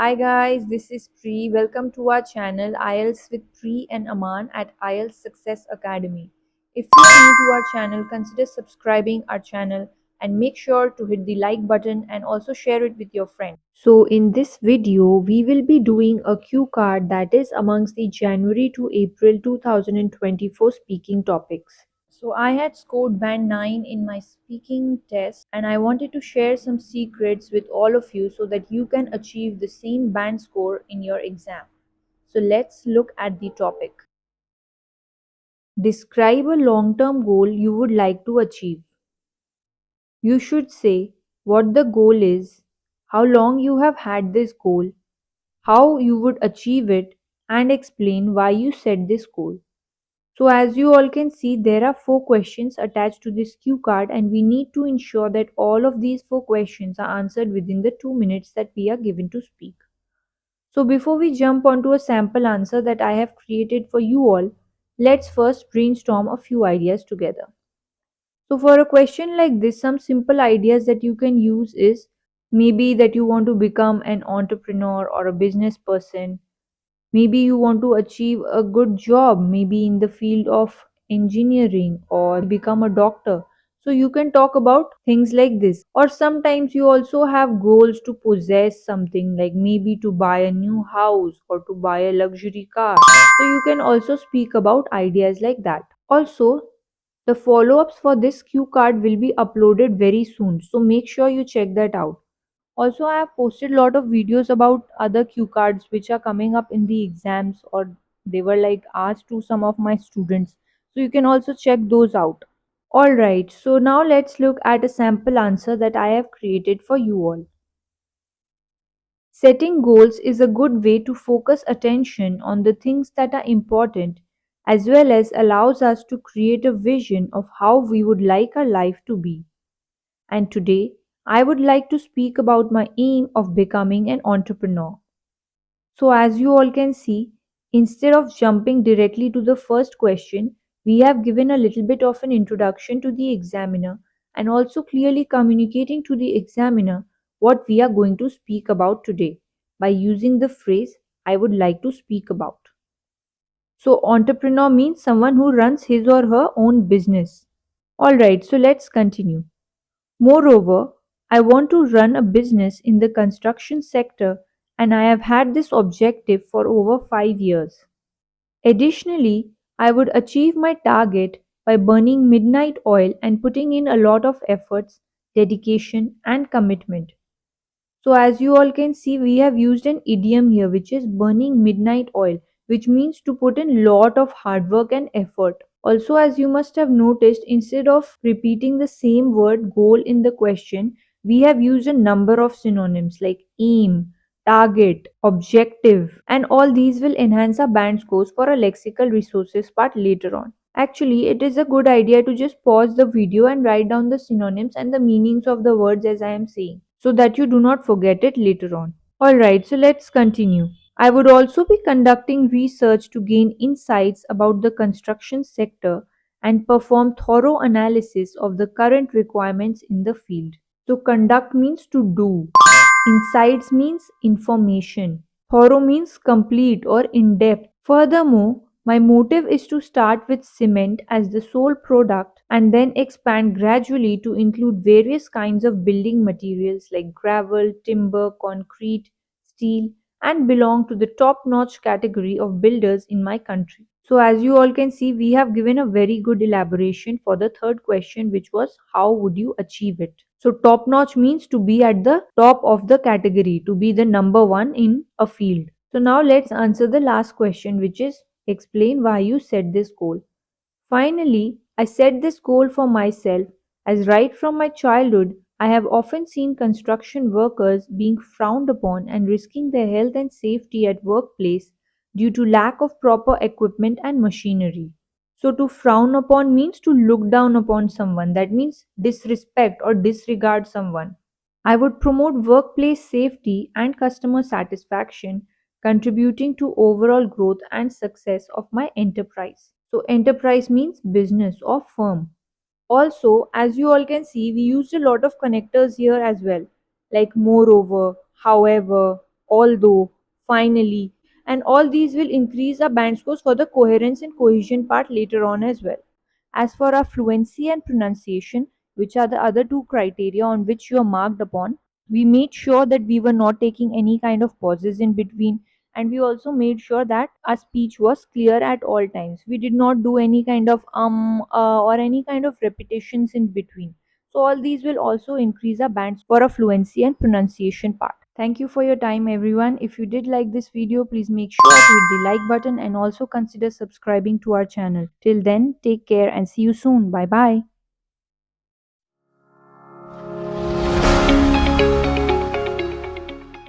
Hi guys, this is Pri. Welcome to our channel IELTS with Pri and Aman at IELTS Success Academy. If you're new to our channel, consider subscribing our channel and make sure to hit the like button and also share it with your friends. So in this video, we will be doing a cue card that is amongst the January to April 2024 speaking topics. So I had scored band 9 in my speaking test and I wanted to share some secrets with all of you so that you can achieve the same band score in your exam. So let's look at the topic. Describe a long-term goal you would like to achieve. You should say what the goal is, how long you have had this goal, how you would achieve it, and explain why you set this goal. So as you all can see, there are 4 questions attached to this cue card and we need to ensure that all of these 4 questions are answered within the 2 minutes that we are given to speak. So before we jump onto a sample answer that I have created for you all, let's first brainstorm a few ideas together. So for a question like this, some simple ideas that you can use is maybe that you want to become an entrepreneur or a business person. Maybe you want to achieve a good job, maybe in the field of engineering or become a doctor. So you can talk about things like this. Or sometimes you also have goals to possess something like maybe to buy a new house or to buy a luxury car. So you can also speak about ideas like that. Also, the follow ups for this cue card will be uploaded very soon. So make sure you check that out. Also, I have posted a lot of videos about other cue cards which are coming up in the exams or they were like asked to some of my students. So you can also check those out. Alright, so now let's look at a sample answer that I have created for you all. Setting goals is a good way to focus attention on the things that are important as well as allows us to create a vision of how we would like our life to be. And today, I would like to speak about my aim of becoming an entrepreneur. So, as you all can see, instead of jumping directly to the first question, we have given a little bit of an introduction to the examiner and also clearly communicating to the examiner what we are going to speak about today by using the phrase I would like to speak about. So, entrepreneur means someone who runs his or her own business. Alright, so let's continue. Moreover, I want to run a business in the construction sector and I have had this objective for over 5 years. Additionally, I would achieve my target by burning midnight oil and putting in a lot of efforts, dedication, and commitment. So, as you all can see, we have used an idiom here which is burning midnight oil, which means to put in lot of hard work and effort. Also, as you must have noticed, instead of repeating the same word goal in the question, we have used a number of synonyms like aim, target, objective, and all these will enhance our band scores for a lexical resources part later on. Actually, it is a good idea to just pause the video and write down the synonyms and the meanings of the words as I am saying so that you do not forget it later on. Alright, so let's continue. I would also be conducting research to gain insights about the construction sector and perform thorough analysis of the current requirements in the field. So, conduct means to do, insights means information, thorough means complete or in depth. Furthermore, my motive is to start with cement as the sole product and then expand gradually to include various kinds of building materials like gravel, timber, concrete, steel, and belong to the top notch category of builders in my country. So, as you all can see, we have given a very good elaboration for the third question, which was how would you achieve it? So, top notch means to be at the top of the category, to be the number one in a field. So, now let's answer the last question, which is explain why you set this goal. Finally, I set this goal for myself as right from my childhood I have often seen construction workers being frowned upon and risking their health and safety at workplace due to lack of proper equipment and machinery. So to frown upon means to look down upon someone. That means disrespect or disregard someone. I would promote workplace safety and customer satisfaction, contributing to overall growth and success of my enterprise. So, enterprise means business or firm. Also, as you all can see, we used a lot of connectors here as well, like moreover, however, although, finally, and all these will increase our band scores for the coherence and cohesion part later on as well. As for our fluency and pronunciation, which are the other two criteria on which you are marked upon, we made sure that we were not taking any kind of pauses in between, and we also made sure that our speech was clear at all times. We did not do any kind of or any kind of repetitions in between. So all these will also increase our bands for a fluency and pronunciation part. Thank you for your time, everyone. If you did like this video, please make sure to hit the like button and also consider subscribing to our channel. Till then, take care and see you soon. Bye bye.